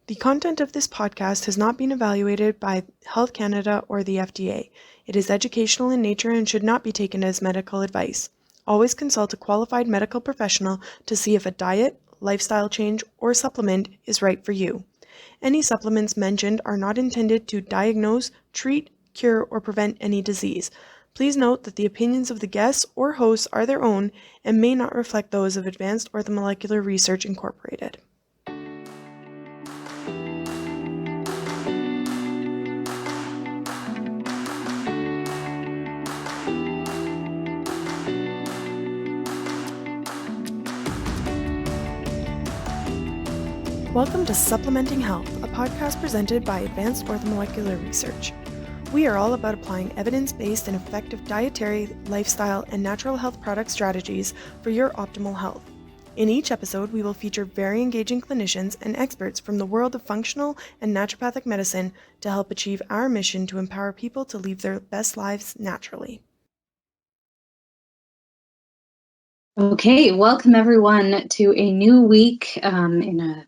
The content of this podcast has not been evaluated by Health Canada or the FDA. It is educational in nature and should not be taken as medical advice. Always consult a qualified medical professional to see if a diet, lifestyle change, or supplement is right for you. Any supplements mentioned are not intended to diagnose, treat, cure, or prevent any disease. Please note that the opinions of the guests or hosts are their own and may not reflect those of Advanced Orthomolecular Research Incorporated. Welcome to Supplementing Health, a podcast presented by Advanced Orthomolecular Research. We are all about applying evidence-based and effective dietary, lifestyle, and natural health product strategies for your optimal health. In each episode, we will feature very engaging clinicians and experts from the world of functional and naturopathic medicine to help achieve our mission to empower people to live their best lives naturally. Okay, welcome everyone to a new week in a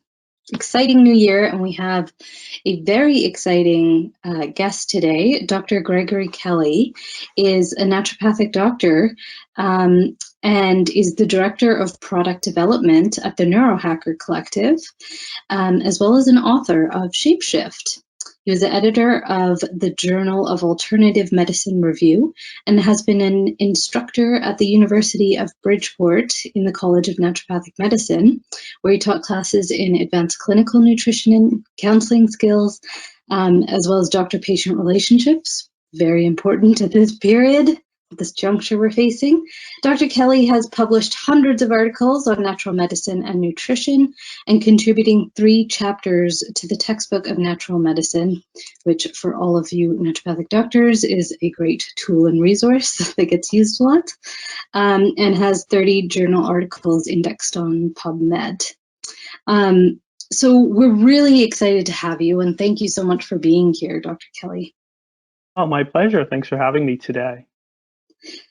exciting new year, and we have a very exciting guest today. Dr. Gregory Kelly is a naturopathic doctor and is the director of product development at the Neurohacker Collective, as well as an author of Shapeshift. He was the editor of the Journal of Alternative Medicine Review and has been an instructor at the University of Bridgeport in the College of Naturopathic Medicine, where he taught classes in advanced clinical nutrition and counseling skills, as well as doctor-patient relationships, very important at this period, at this juncture we're facing. Dr. Kelly has published hundreds of articles on natural medicine and nutrition and contributing 3 chapters to the textbook of natural medicine, which for all of you naturopathic doctors is a great tool and resource that gets used a lot, and has 30 journal articles indexed on PubMed. So we're really excited to have you, and thank you so much for being here, Dr. Kelly. Oh, my pleasure. Thanks for having me today.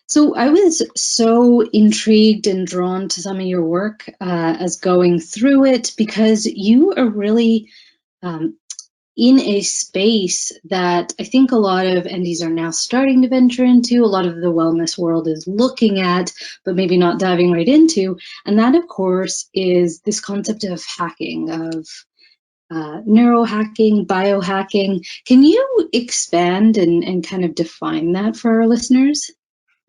So I was so intrigued and drawn to some of your work as going through it, because you are really in a space that I think a lot of NDs are now starting to venture into, a lot of the wellness world is looking at, but maybe not diving right into. And that, of course, is this concept of hacking, of neurohacking, biohacking. Can you expand and kind of define that for our listeners?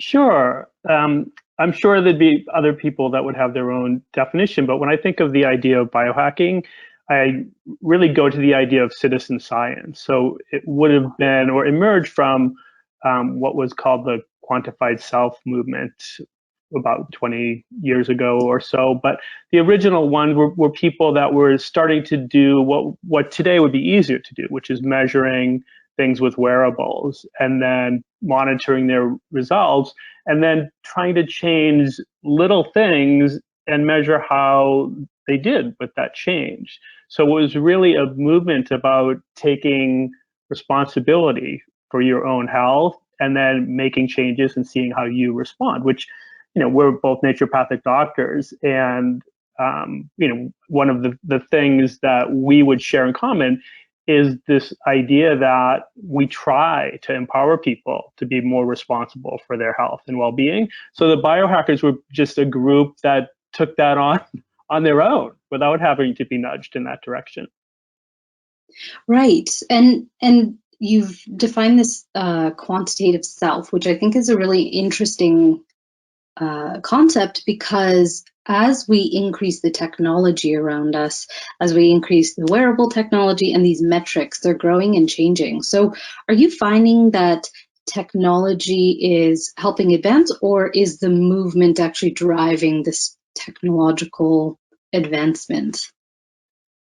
Sure. I'm sure there'd be other people that would have their own definition, but when I think of the idea of biohacking, I really go to the idea of citizen science. So it would have been or emerged from what was called the quantified self movement about 20 years ago or so. But the original ones were people that were starting to do what today would be easier to do, which is measuring things with wearables and then monitoring their results and then trying to change little things and measure how they did with that change. So it was really a movement about taking responsibility for your own health and then making changes and seeing how you respond, which, we're both naturopathic doctors. And, one of the things that we would share in common is this idea that we try to empower people to be more responsible for their health and well-being. So the biohackers were just a group that took that on their own without having to be nudged in that direction. Right. And you've defined this quantitative self, which I think is a really interesting concept, because as we increase the technology around us, as we increase the wearable technology and these metrics, they're growing and changing. So are you finding that technology is helping advance, or is the movement actually driving this technological advancement?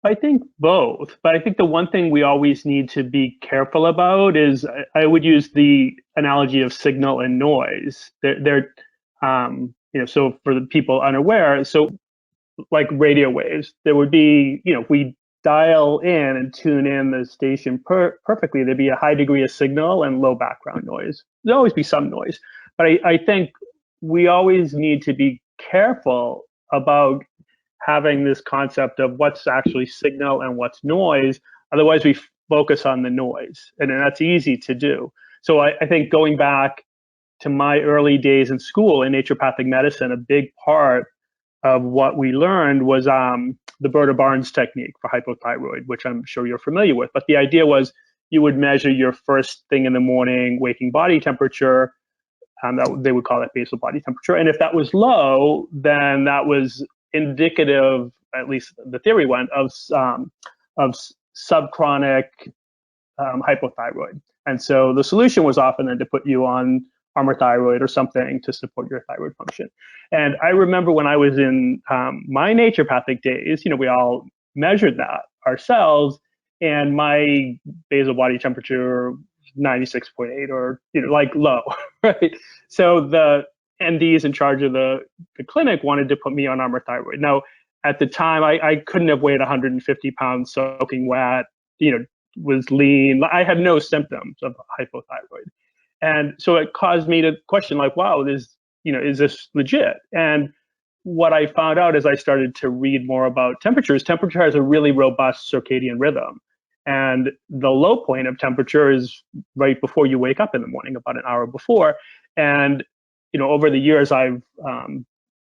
I think both, but I think the one thing we always need to be careful about is I would use the analogy of signal and noise. So for the people unaware, so like radio waves, there would be, if we dial in and tune in the station perfectly, there'd be a high degree of signal and low background noise. There'll always be some noise, but I think we always need to be careful about having this concept of what's actually signal and what's noise. Otherwise, we focus on the noise, and that's easy to do. So I think going back to my early days in school in naturopathic medicine, a big part of what we learned was the Barnes technique for hypothyroid, which I'm sure you're familiar with. But the idea was you would measure your first thing in the morning waking body temperature. They would call that basal body temperature. And if that was low, then that was indicative, at least the theory went, of subchronic hypothyroid. And so the solution was often then to put you on Armour thyroid or something to support your thyroid function. And I remember when I was in my naturopathic days, we all measured that ourselves, and my basal body temperature 96.8 or like low, right? So the MDs in charge of the clinic wanted to put me on Armour thyroid. Now, at the time, I couldn't have weighed 150 pounds soaking wet, was lean. I had no symptoms of hypothyroid. And so it caused me to question, like, wow, is this legit? And what I found out as I started to read more about temperatures, temperature has a really robust circadian rhythm. And the low point of temperature is right before you wake up in the morning, about an hour before. And, over the years, I've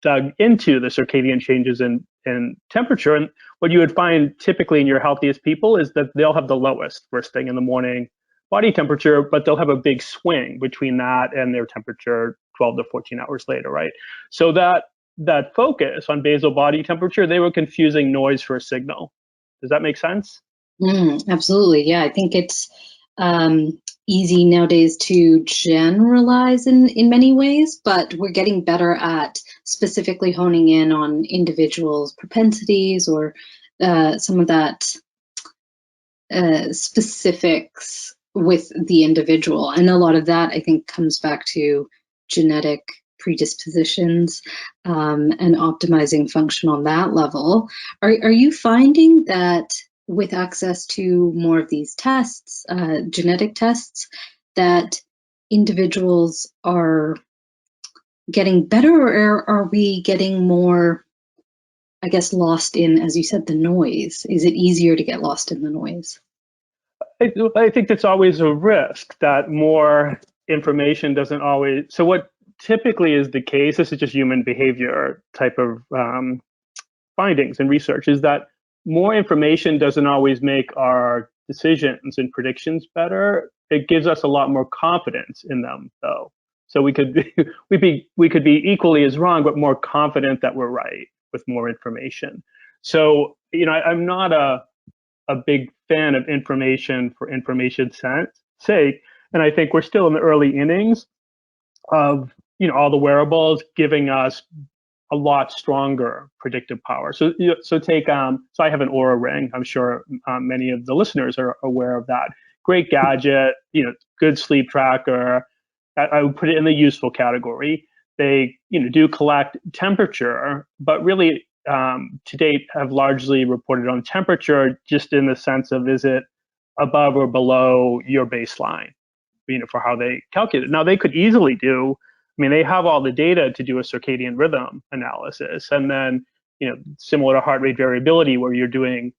dug into the circadian changes in temperature. And what you would find typically in your healthiest people is that they'll have the lowest first thing in the morning body temperature, but they'll have a big swing between that and their temperature 12 to 14 hours later, right? So that focus on basal body temperature, they were confusing noise for a signal. Does that make sense? Absolutely. Yeah, I think it's easy nowadays to generalize in many ways, but we're getting better at specifically honing in on individuals' propensities or some of that specifics with the individual. And a lot of that, I think, comes back to genetic predispositions and optimizing function on that level. Are you finding that with access to more of these tests, genetic tests, that individuals are getting better, or are we getting more, I guess, lost in, as you said, the noise? Is it easier to get lost in the noise? I think that's always a risk, that more information doesn't always. So what typically is the case, this is just human behavior type of findings and research, is that more information doesn't always make our decisions and predictions better. It gives us a lot more confidence in them, though. So we could be equally as wrong, but more confident that we're right with more information. So I'm not a big fan of information for information's sake, and I think we're still in the early innings of all the wearables giving us a lot stronger predictive power. So take so I have an Oura ring. I'm sure many of the listeners are aware of that. Great gadget, good sleep tracker. I would put it in the useful category. They do collect temperature, but really to date have largely reported on temperature just in the sense of, is it above or below your baseline, for how they calculate it. Now they could easily do, they have all the data to do a circadian rhythm analysis, and then similar to heart rate variability, where you're doing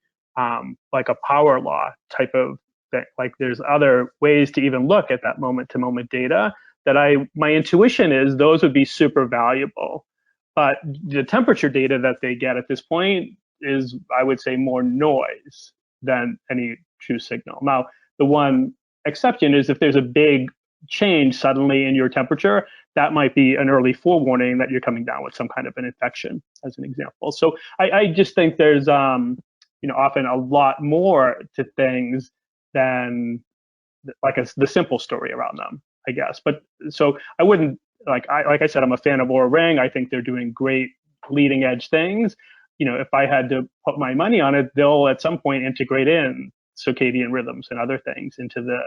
like a power law type of thing. Like there's other ways to even look at that moment to moment data that my intuition is those would be super valuable. But the temperature data that they get at this point is, I would say, more noise than any true signal. Now, the one exception is if there's a big change suddenly in your temperature, that might be an early forewarning that you're coming down with some kind of an infection, as an example. So I just think there's often a lot more to things than like the simple story around them, I guess. But so I wouldn't, like I said, I'm a fan of Oura Ring. I think they're doing great leading edge things. If I had to put my money on it, they'll at some point integrate in circadian rhythms and other things into the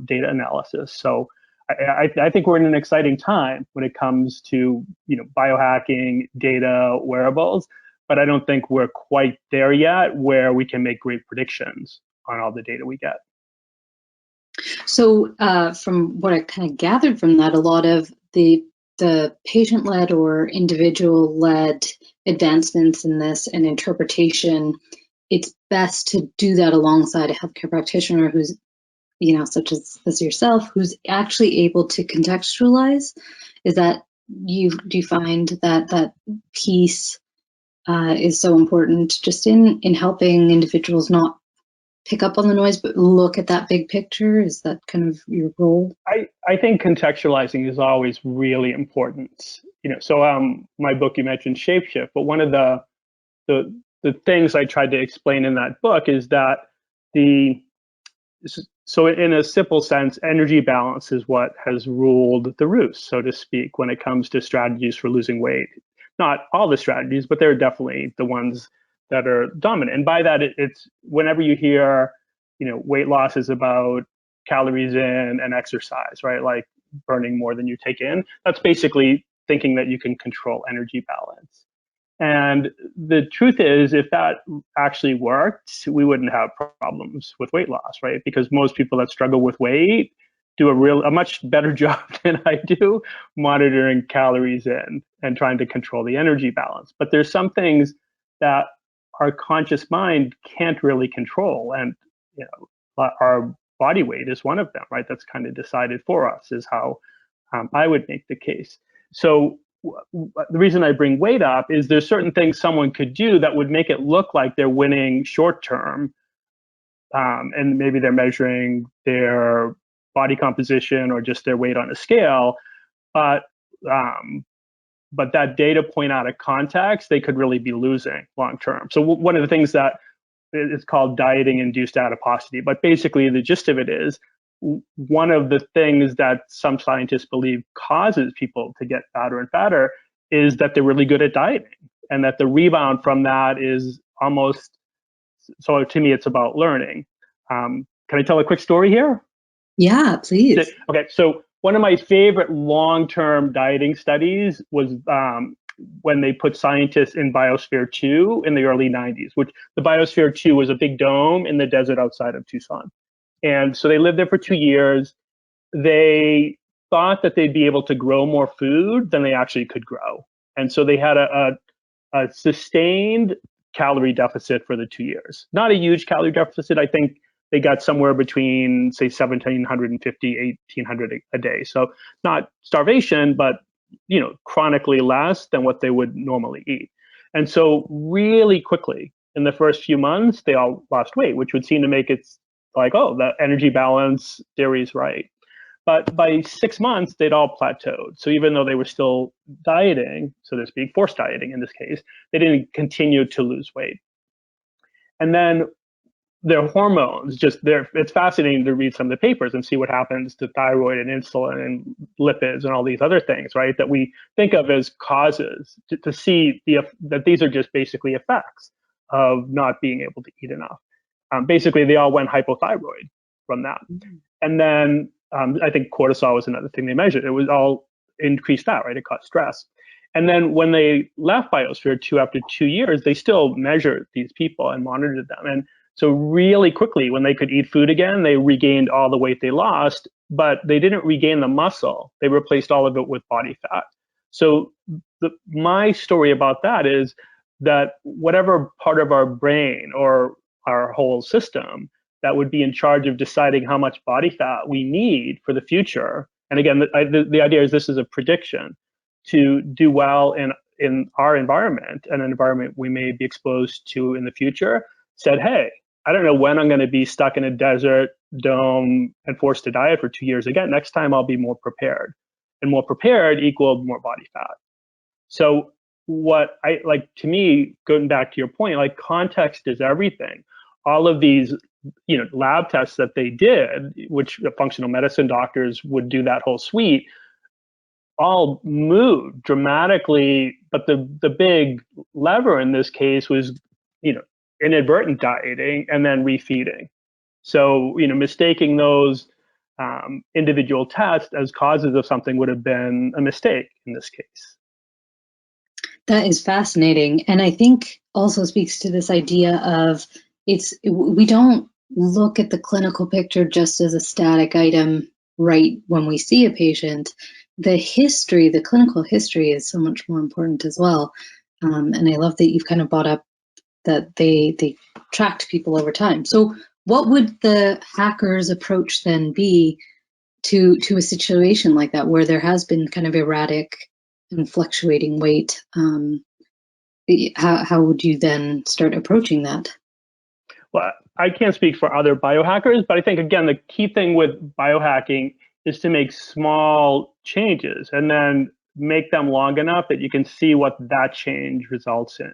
data analysis. So I think we're in an exciting time when it comes to biohacking, data, wearables, but I don't think we're quite there yet where we can make great predictions on all the data we get. So from what I kind of gathered from that, a lot of the patient-led or individual-led advancements in this and interpretation, it's best to do that alongside a healthcare practitioner who's, such as yourself, who's actually able to contextualize. Is that do you find that piece is so important just in helping individuals not pick up on the noise, but look at that big picture? Is that kind of your role? I think contextualizing is always really important. So my book, you mentioned Shapeshift, but one of the things I tried to explain in that book is that so in a simple sense, energy balance is what has ruled the roost, so to speak, when it comes to strategies for losing weight. Not all the strategies, but they're definitely the ones that are dominant. And by that, it's whenever you hear, weight loss is about calories in and exercise, right? Like burning more than you take in. That's basically thinking that you can control energy balance. And the truth is, if that actually worked, we wouldn't have problems with weight loss, right? Because most people that struggle with weight do a much better job than I do monitoring calories in and trying to control the energy balance. But there's some things that our conscious mind can't really control, and our body weight is one of them, right? That's kind of decided for us, is how I would make the case. So the reason I bring weight up is there's certain things someone could do that would make it look like they're winning short term, and maybe they're measuring their body composition or just their weight on a scale, but that data point out of context, they could really be losing long term. So one of the things that is called dieting induced adiposity, but basically the gist of it is, one of the things that some scientists believe causes people to get fatter and fatter is that they're really good at dieting, and that the rebound from that is almost, so to me, it's about learning. Can I tell a quick story here? Yeah, please. Okay, so one of my favorite long-term dieting studies was when they put scientists in Biosphere 2 in the early 90s, which the Biosphere 2 was a big dome in the desert outside of Tucson. And so they lived there for 2 years. They thought that they'd be able to grow more food than they actually could grow. And so they had a sustained calorie deficit for the 2 years. Not a huge calorie deficit. I think they got somewhere between, say, 1,750, 1,800 a day. So not starvation, but chronically less than what they would normally eat. And so really quickly, in the first few months, they all lost weight, which would seem to make it like, oh, the energy balance theory is right. But by 6 months, they'd all plateaued. So even though they were still dieting, so to speak, forced dieting in this case, they didn't continue to lose weight. And then their hormones, it's fascinating to read some of the papers and see what happens to thyroid and insulin and lipids and all these other things, right, that we think of as causes, to see that these are just basically effects of not being able to eat enough. Basically, they all went hypothyroid from that. And then I think cortisol was another thing they measured. It was all increased that, right? It caused stress. And then when they left Biosphere 2 after 2 years, they still measured these people and monitored them. And so really quickly, when they could eat food again, they regained all the weight they lost, but they didn't regain the muscle. They replaced all of it with body fat. So my story about that is that whatever part of our brain or our whole system that would be in charge of deciding how much body fat we need for the future. And again, the idea is this is a prediction to do well in our environment, and an environment we may be exposed to in the future, said, hey, I don't know when I'm going to be stuck in a desert dome and forced to diet for 2 years again. Next time I'll be more prepared. And more prepared equaled more body fat. So what I like, to me, going back to your point, like context is everything. All of these, lab tests that they did, which functional medicine doctors would do that whole suite, all moved dramatically. But the big lever in this case was, inadvertent dieting and then refeeding. So, mistaking those individual tests as causes of something would have been a mistake in this case. That is fascinating. And I think also speaks to this idea of we don't look at the clinical picture just as a static item right when we see a patient. The history, the clinical history is so much more important as well. And I love that you've kind of brought up that they tracked people over time. So what would the hackers' approach then be to a situation like that, where there has been kind of erratic and fluctuating weight? How would you then start approaching that? Well, I can't speak for other biohackers, but I think, again, the key thing with biohacking is to make small changes and then make them long enough that you can see what that change results in,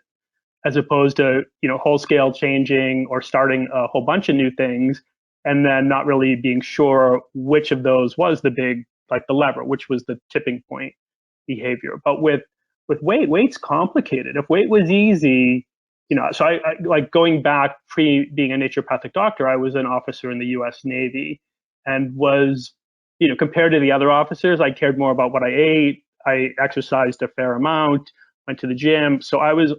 as opposed to, whole scale changing or starting a whole bunch of new things and then not really being sure which of those was the big, like the lever, which was the tipping point behavior. But with weight's complicated. If weight was easy, so I like going back pre being a naturopathic doctor, I was an officer in the US Navy and was, compared to the other officers, I cared more about what I ate. I exercised a fair amount, went to the gym. So I was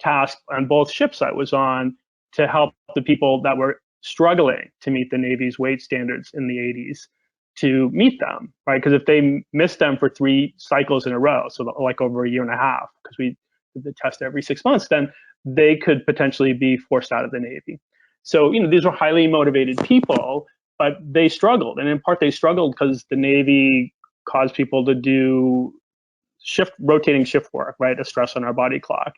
tasked on both ships I was on to help the people that were struggling to meet the Navy's weight standards in the 80s to meet them, right? Because if they missed them for 3 cycles in a row, so like over a year and a half, because we did the test every 6 months, then they could potentially be forced out of the Navy. So, these were highly motivated people, but they struggled. And in part, they struggled because the Navy caused people to do rotating shift work, right? A stress on our body clock.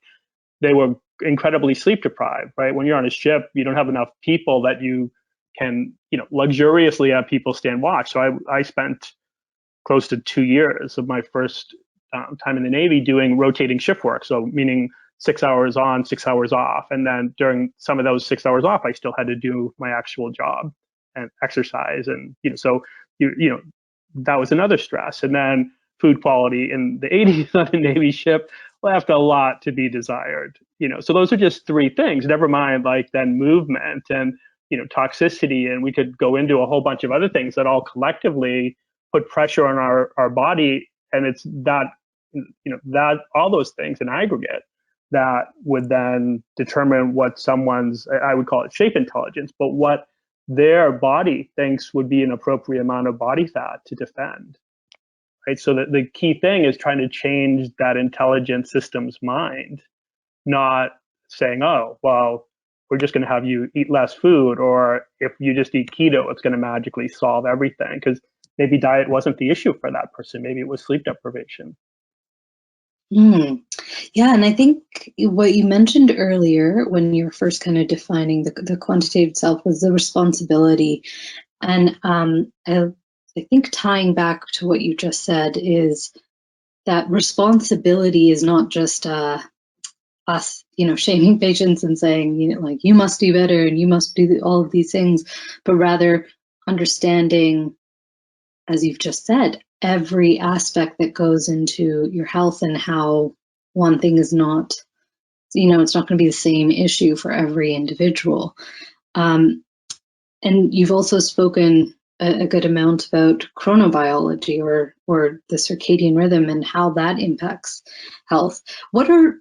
They were incredibly sleep deprived, right? When you're on a ship, you don't have enough people that you can, luxuriously have people stand watch. So I spent close to 2 years of my first time in the Navy doing rotating shift work. So meaning 6 hours on, 6 hours off. And then during some of those 6 hours off, I still had to do my actual job and exercise. And, so, that was another stress. And then food quality in the 80s on a Navy ship left a lot to be desired. So those are just 3 things, never mind like then movement and, toxicity. And we could go into a whole bunch of other things that all collectively put pressure on our body. And it's that, that all those things in aggregate that would then determine what someone's, I would call it shape intelligence, but what their body thinks would be an appropriate amount of body fat to defend. Right? So that the key thing is trying to change that intelligent system's mind, not saying, oh, well, we're just going to have you eat less food, or if you just eat keto, it's going to magically solve everything. Because maybe diet wasn't the issue for that person. Maybe it was sleep deprivation. Yeah, and I think what you mentioned earlier when you were first kind of defining the quantitative self was the responsibility. And I think tying back to what you just said is that responsibility is not just us, shaming patients and saying, like, you must do better and you must do all of these things, but rather understanding, as you've just said, every aspect that goes into your health and how one thing is not, it's not going to be the same issue for every individual. And you've also spoken a good amount about chronobiology or the circadian rhythm and how that impacts health. What are,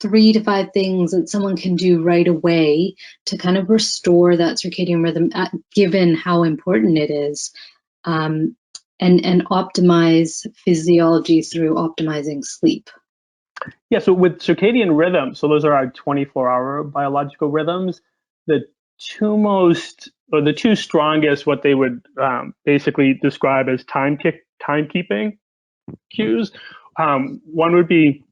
3 to 5 things that someone can do right away to kind of restore that circadian rhythm, given how important it is, and optimize physiology through optimizing sleep? Yeah, so with circadian rhythm, so those are our 24-hour biological rhythms. The 2 strongest, what they would basically describe as timekeeping cues. One would be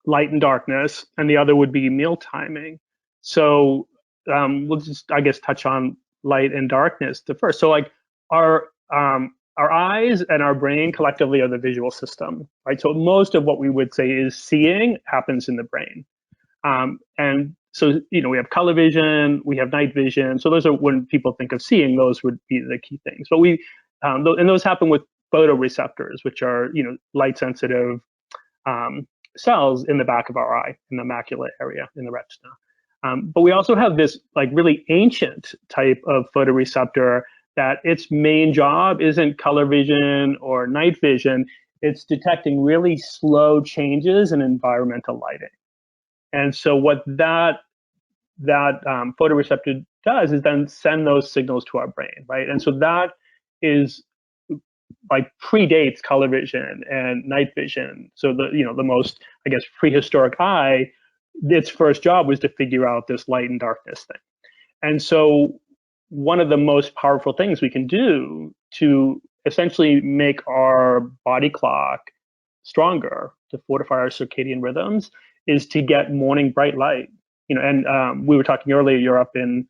light and darkness, and the other would be meal timing. So we'll just, I guess, touch on light and darkness the first. So like our eyes and our brain collectively are the visual system, right? So most of what we would say is seeing happens in the brain. And so, we have color vision, we have night vision. So those are, when people think of seeing, those would be the key things. But and those happen with photoreceptors, which are, light sensitive cells in the back of our eye, in the macula area, in the retina. But we also have this like really ancient type of photoreceptor that its main job isn't color vision or night vision. It's detecting really slow changes in environmental lighting. And so what that photoreceptor does is then send those signals to our brain, right? And so that is like predates color vision and night vision. So the most, I guess, prehistoric eye, its first job was to figure out this light and darkness thing. And so one of the most powerful things we can do to essentially make our body clock stronger, to fortify our circadian rhythms, is to get morning bright light. And we were talking earlier, you're up in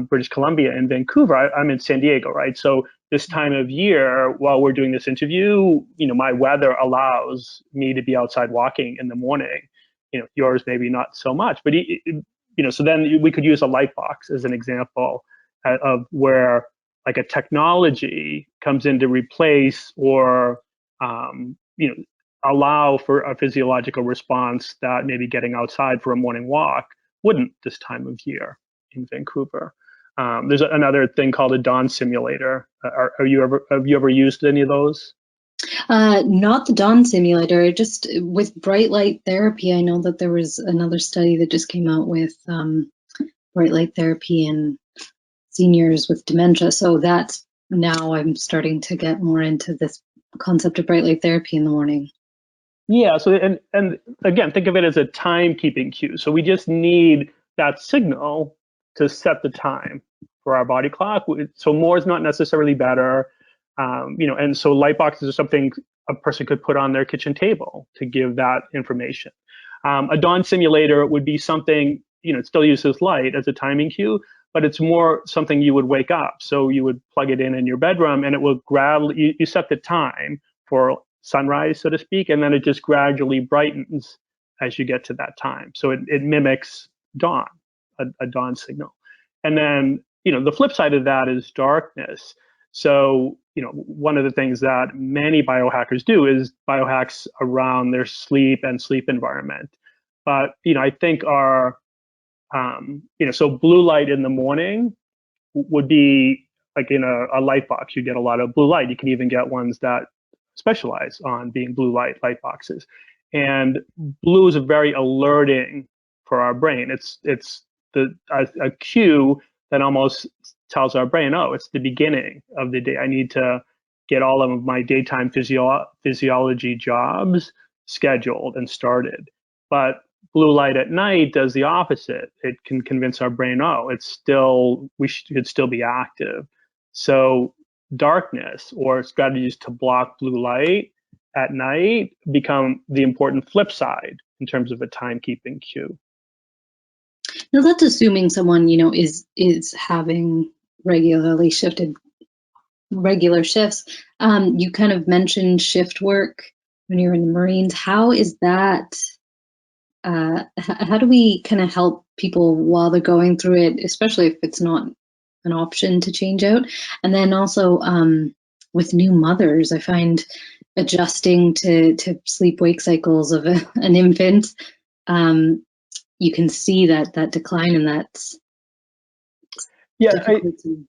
British Columbia and Vancouver. I'm in San Diego, right? So this time of year, while we're doing this interview, my weather allows me to be outside walking in the morning. Yours maybe not so much, but so then we could use a light box as an example of where like a technology comes in to replace or allow for a physiological response that maybe getting outside for a morning walk wouldn't this time of year in Vancouver. There's another thing called a dawn simulator. Have you ever used any of those? Not the dawn simulator, just with bright light therapy. I know that there was another study that just came out with bright light therapy in seniors with dementia. So that's now I'm starting to get more into this concept of bright light therapy in the morning. Yeah. So and again, think of it as a timekeeping cue. So we just need that signal to set the time for our body clock. So more is not necessarily better. And so light boxes are something a person could put on their kitchen table to give that information. A dawn simulator would be something, it still uses light as a timing cue, but it's more something you would wake up. So you would plug it in your bedroom, and it will gradually, you set the time for sunrise, so to speak, and then it just gradually brightens as you get to that time. So it mimics dawn, a dawn signal. And then, the flip side of that is darkness. So, one of the things that many biohackers do is biohacks around their sleep and sleep environment. But, I think so blue light in the morning would be like in a light box. You get a lot of blue light. You can even get ones that specialize on being blue light boxes. And blue is very alerting for our brain. It's a cue that almost tells our brain, oh, it's the beginning of the day. I need to get all of my daytime physiology jobs scheduled and started. But blue light at night does the opposite. It can convince our brain, oh, we should still be active. So darkness or strategies to block blue light at night become the important flip side in terms of a timekeeping cue. Now that's assuming someone, is having regular shifts. You kind of mentioned shift work when you're in the Marines. How is that? How do we kind of help people while they're going through it, especially if it's not an option to change out? And then also with new mothers, I find adjusting to sleep-wake cycles of an infant, you can see that decline, and that's difficulty.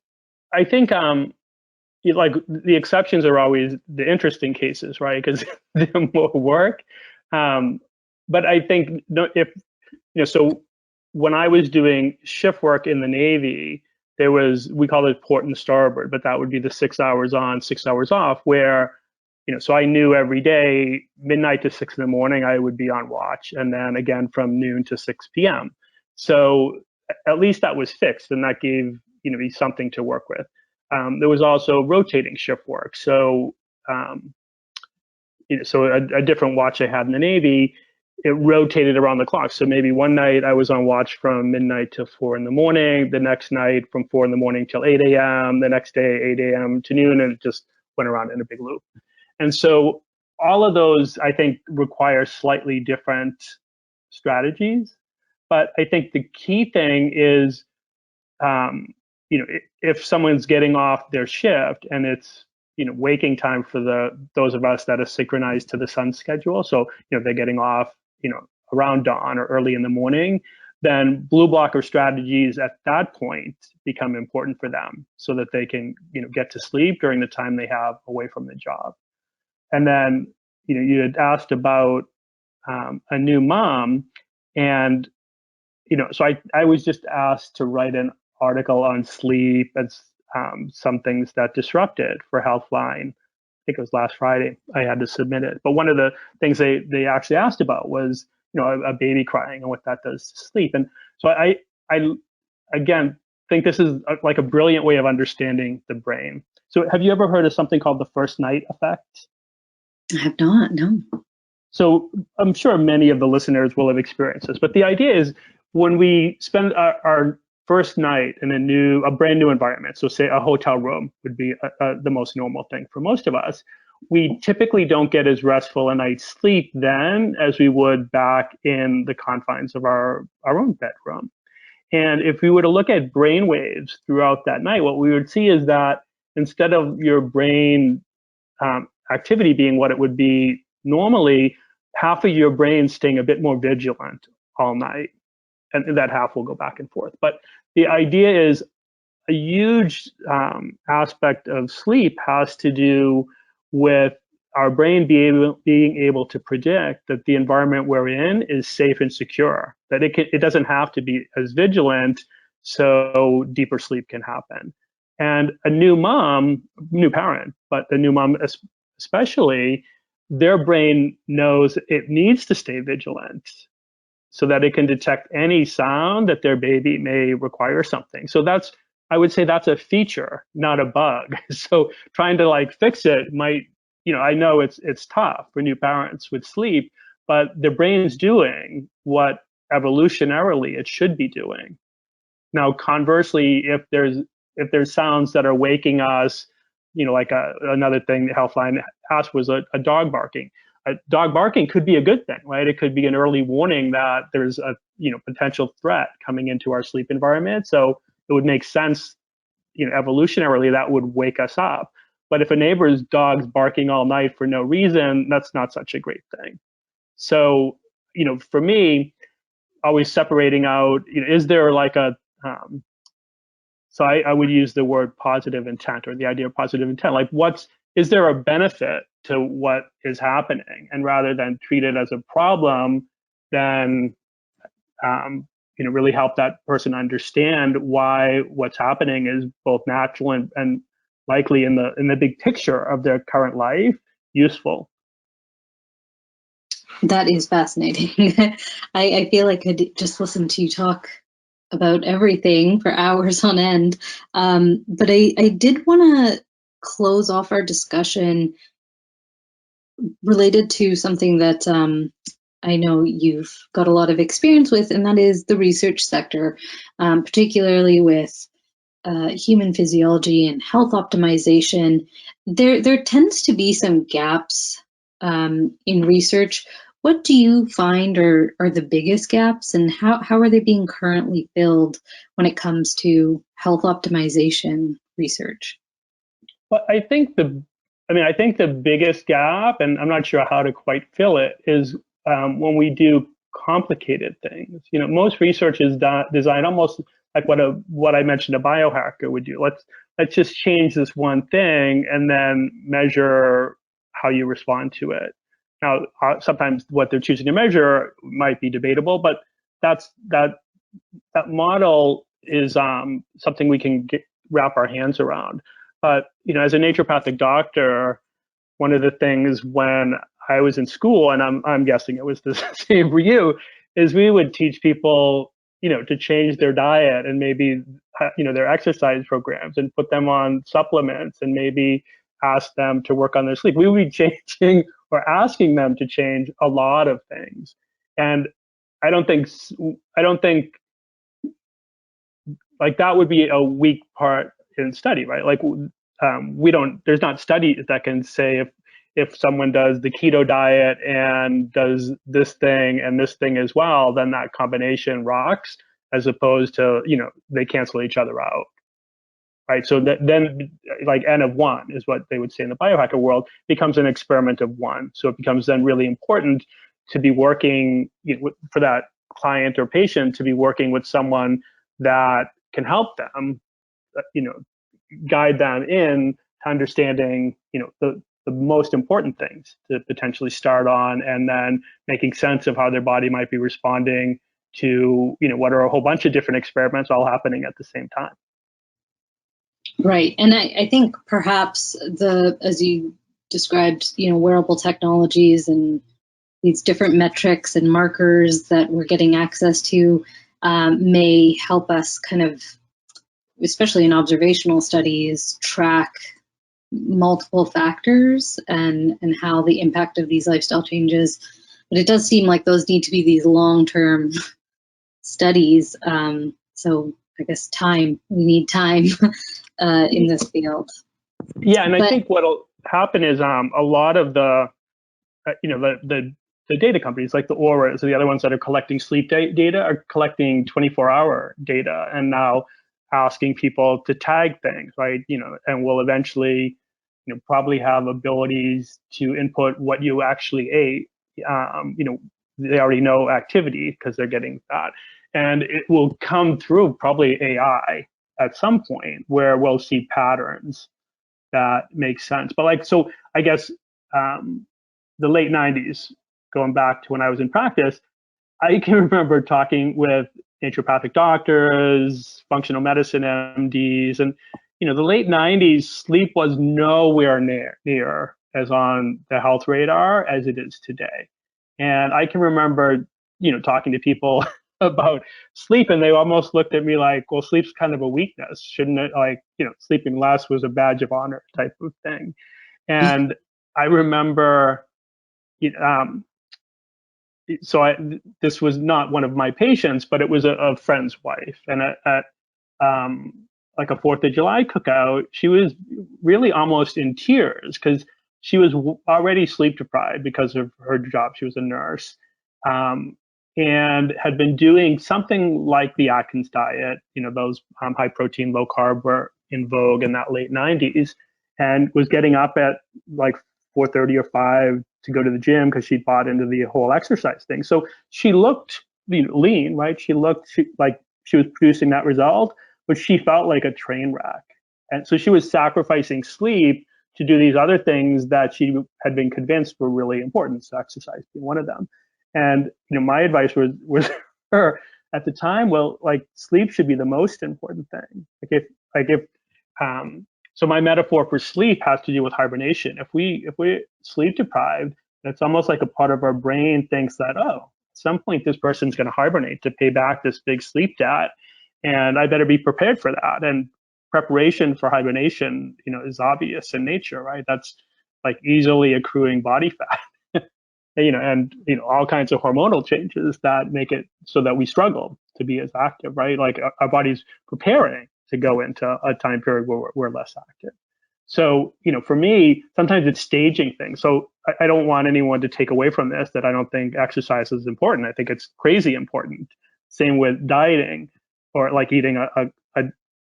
I think like the exceptions are always the interesting cases, right? Because they're more work. But I think so when I was doing shift work in the Navy, we call it port and starboard, but that would be the 6 hours on, 6 hours off, where, so I knew every day, midnight to 6 in the morning, I would be on watch. And then again, from noon to 6 p.m. So at least that was fixed, and that gave, me something to work with. There was also rotating shift work. So, so a different watch I had in the Navy, it rotated around the clock. So maybe one night I was on watch from midnight to 4 in the morning, the next night from 4 in the morning till 8 a.m., the next day 8 a.m. to noon, and it just went around in a big loop. And so all of those, I think, require slightly different strategies. But I think the key thing is, if someone's getting off their shift and it's waking time for those of us that are synchronized to the sun schedule, so they're getting off around dawn or early in the morning, then blue blocker strategies at that point become important for them so that they can get to sleep during the time they have away from the job. And then you had asked about a new mom, and so I was just asked to write an article on sleep and some things that disrupt it for Healthline. think it was last Friday, I had to submit it. But one of the things they actually asked about was, a baby crying and what that does to sleep. And so I again think this is like a brilliant way of understanding the brain. So have you ever heard of something called the first night effect? I have not, no. So I'm sure many of the listeners will have experienced this, but the idea is when we spend our first night in a brand new environment, so say a hotel room would be the most normal thing for most of us, we typically don't get as restful a night's sleep then as we would back in the confines of our own bedroom. And if we were to look at brain waves throughout that night, what we would see is that instead of your brain activity being what it would be normally, half of your brain staying a bit more vigilant all night, and that half will go back and forth. But the idea is a huge aspect of sleep has to do with our brain being able to predict that the environment we're in is safe and secure, that it doesn't have to be as vigilant, so deeper sleep can happen. And a new parent, but the new mom especially, their brain knows it needs to stay vigilant so that it can detect any sound that their baby may require something. So I would say that's a feature, not a bug. So trying to fix it might, I know it's tough for new parents with sleep, but the brain's doing what evolutionarily it should be doing. Now, conversely, if there's sounds that are waking us, another thing that Healthline asked was a dog barking. A dog barking could be a good thing, right? It could be an early warning that there's a potential threat coming into our sleep environment. So it would make sense, evolutionarily, that would wake us up. But if a neighbor's dog's barking all night for no reason, that's not such a great thing. So, for me, always separating out, is there so I would use the word positive intent, or the idea of positive intent. Is there a benefit to what is happening? And rather than treat it as a problem, then really help that person understand why what's happening is both natural and likely in the big picture of their current life useful. That is fascinating. I feel like I could just listen to you talk about everything for hours on end. But I did want to close off our discussion related to something that I know you've got a lot of experience with, and that is the research sector, particularly with human physiology and health optimization. There tends to be some gaps in research. What do you find are the biggest gaps, and how are they being currently filled when it comes to health optimization research? Well, I think the biggest gap, and I'm not sure how to quite fill it, is when we do complicated things. Most research is designed almost like what I mentioned a biohacker would do. Let's just change this one thing and then measure how you respond to it. Now, sometimes what they're choosing to measure might be debatable, but that model is something we can wrap our hands around. But as a naturopathic doctor, one of the things when I was in school, and I'm guessing it was the same for you, is we would teach people to change their diet and maybe their exercise programs and put them on supplements and maybe ask them to work on their sleep. We would be changing or asking them to change a lot of things, and I don't think that would be a weak part in study, right? There's not studies that can say if someone does the keto diet and does this thing and this thing as well, then that combination rocks, as opposed to, they cancel each other out, right? So then N of one is what they would say in the biohacker world, becomes an experiment of one. So it becomes then really important to be working for that client or patient to be working with someone that can help them, guide them in understanding, the most important things to potentially start on, and then making sense of how their body might be responding to, what are a whole bunch of different experiments all happening at the same time. Right. And I think perhaps as you described, wearable technologies and these different metrics and markers that we're getting access to may help us kind of, especially in observational studies, track multiple factors and how the impact of these lifestyle changes. But it does seem like those need to be these long-term studies. So I guess we need time in this field. Yeah, and I think what'll happen is a lot of the data companies like the Auras or the other ones that are collecting sleep data are collecting 24-hour data and now asking people to tag things, right? And will eventually, probably have abilities to input what you actually ate. They already know activity because they're getting that, and it will come through probably AI at some point where we'll see patterns that make sense. But so I guess the late 90s, going back to when I was in practice, I can remember talking with naturopathic doctors, functional medicine MDs, and the late 90s, sleep was nowhere near as on the health radar as it is today. And I can remember, talking to people about sleep, and they almost looked at me like, well, sleep's kind of a weakness. Shouldn't it, sleeping less was a badge of honor type of thing. And I remember, this was not one of my patients, but it was a friend's wife. And at like a 4th of July cookout, she was really almost in tears because she was already sleep deprived because of her job. She was a nurse. And had been doing something like the Atkins diet, those high protein, low carb were in vogue in that late 90s, and was getting up at like 4:30 or 5 to go to the gym because she'd bought into the whole exercise thing. So she looked lean, right? She looked like she was producing that result, but she felt like a train wreck. And so she was sacrificing sleep to do these other things that she had been convinced were really important, so exercise being one of them. And my advice was her at the time, well, sleep should be the most important thing. So my metaphor for sleep has to do with hibernation. If we're sleep deprived, it's almost like a part of our brain thinks that, oh, at some point this person's going to hibernate to pay back this big sleep debt, and I better be prepared for that. And preparation for hibernation, is obvious in nature, right? That's like easily accruing body fat. And all kinds of hormonal changes that make it so that we struggle to be as active, right? Like our body's preparing to go into a time period where we're less active. So, for me, sometimes it's staging things. So I don't want anyone to take away from this that I don't think exercise is important. I think it's crazy important. Same with dieting, or like eating a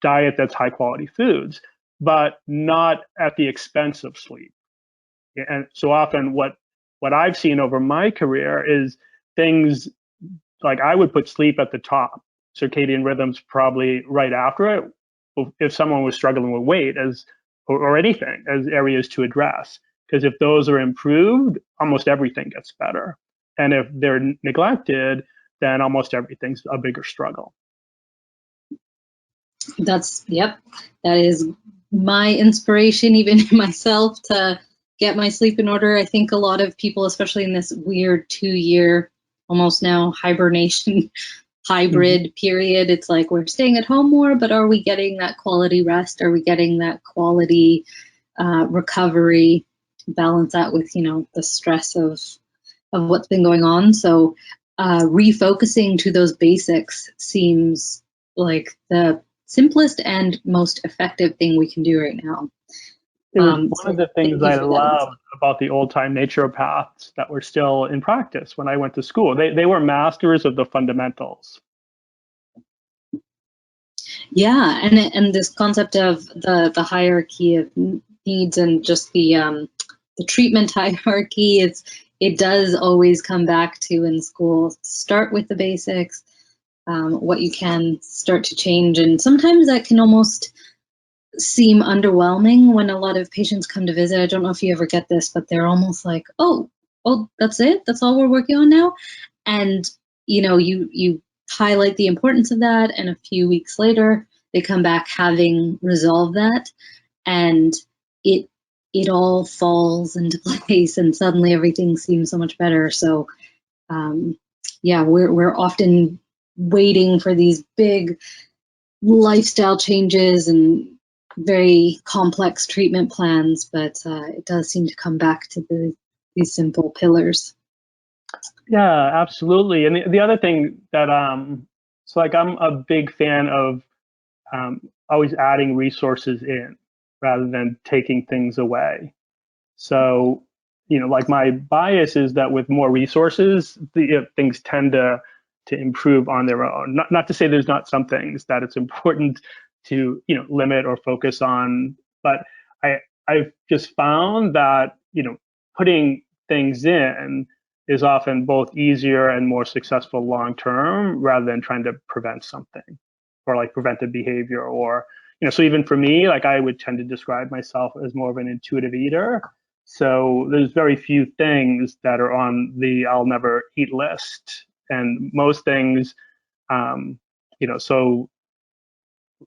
diet that's high quality foods, but not at the expense of sleep. And so often what I've seen over my career is things like I would put sleep at the top, circadian rhythms probably right after it, if someone was struggling with weight or anything as areas to address. Because if those are improved, almost everything gets better. And if they're neglected, then almost everything's a bigger struggle. That is my inspiration, even myself, to get my sleep in order. I think a lot of people, especially in this weird 2-year, almost now hibernation hybrid period, it's like we're staying at home more, but are we getting that quality rest? Are we getting that quality recovery? Balance that with, the stress of what's been going on. So refocusing to those basics seems like the simplest and most effective thing we can do right now. It was one of the things I loved about the old-time naturopaths that were still in practice when I went to school. They were masters of the fundamentals. Yeah, and this concept of the hierarchy of needs and just the treatment hierarchy, it does always come back to in school. Start with the basics, what you can start to change, and sometimes that can almost seem underwhelming when a lot of patients come to visit. I don't know if you ever get this, but they're almost like, oh, that's it? That's all we're working on now? And, you highlight the importance of that, and a few weeks later, they come back having resolved that. And it it all falls into place and suddenly everything seems so much better. So we're often waiting for these big lifestyle changes and very complex treatment plans, but it does seem to come back to these simple pillars. Yeah, absolutely. And the other thing that, so like I'm a big fan of always adding resources in rather than taking things away. So, like my bias is that with more resources, things tend to improve on their own. Not to say there's not some things that it's important to, limit or focus on, but I've just found that, putting things in is often both easier and more successful long term rather than trying to prevent something or like preventive behavior or, so even for me, like I would tend to describe myself as more of an intuitive eater. So there's very few things that are on the I'll never eat list. And most things, so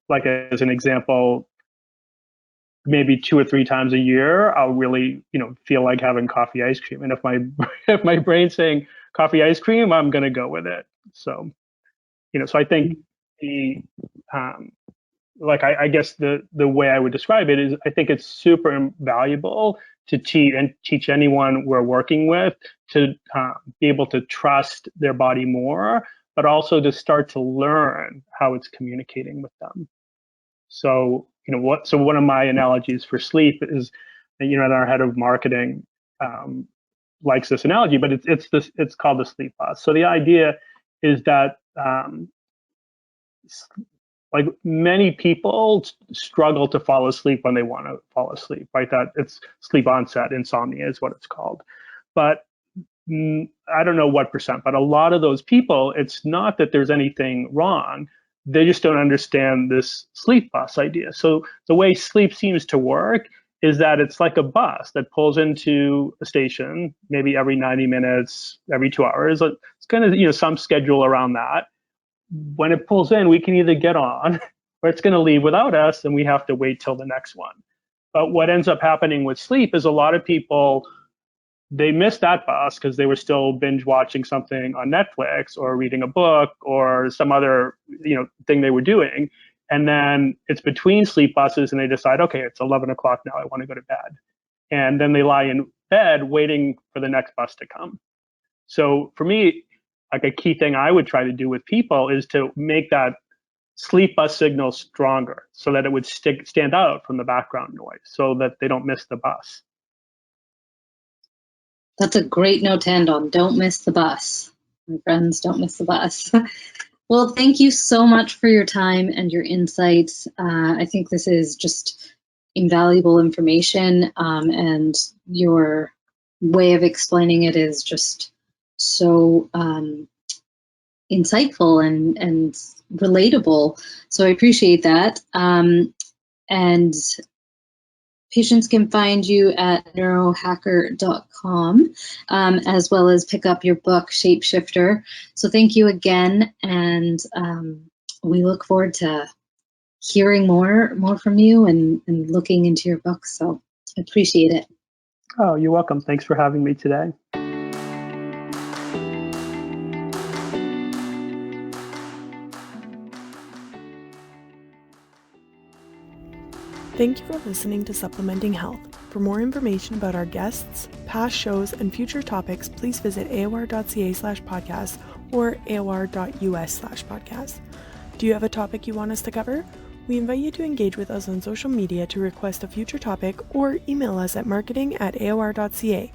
like as an example, maybe 2 or 3 times a year, I'll really, feel like having coffee ice cream. And if my brain's saying coffee ice cream, I'm going to go with it. So, so I think I guess the way I would describe it is I think it's super valuable to teach anyone we're working with to be able to trust their body more, but also to start to learn how it's communicating with them. So, so one of my analogies for sleep is, and our head of marketing likes this analogy, but it's called the sleep bus. So the idea is that like many people struggle to fall asleep when they want to fall asleep, right? That it's sleep onset insomnia is what it's called. But I don't know what percent, but a lot of those people, it's not that there's anything wrong. They just don't understand this sleep bus idea. So the way sleep seems to work is that it's like a bus that pulls into a station, maybe every 90 minutes, every 2 hours. It's kind of, some schedule around that. When it pulls in, we can either get on or it's going to leave without us and we have to wait till the next one. But what ends up happening with sleep is a lot of people, they miss that bus because they were still binge watching something on Netflix or reading a book or some other, thing they were doing. And then it's between sleep buses and they decide, okay, it's 11 o'clock now, I want to go to bed. And then they lie in bed waiting for the next bus to come. So for me, like a key thing I would try to do with people is to make that sleep bus signal stronger so that it would stand out from the background noise so that they don't miss the bus. That's a great note to end on. Don't miss the bus. My friends, don't miss the bus. Well, thank you so much for your time and your insights. I think this is just invaluable information, and your way of explaining it is just so insightful and relatable. So I appreciate that. And patients can find you at neurohacker.com, as well as pick up your book, Shapeshifter. So thank you again, and we look forward to hearing more from you and looking into your book. So I appreciate it. Oh, you're welcome. Thanks for having me today. Thank you for listening to Supplementing Health. For more information about our guests, past shows, and future topics, please visit aor.ca/podcast or aor.us/podcast. Do you have a topic you want us to cover? We invite you to engage with us on social media to request a future topic or email us at marketing@aor.ca.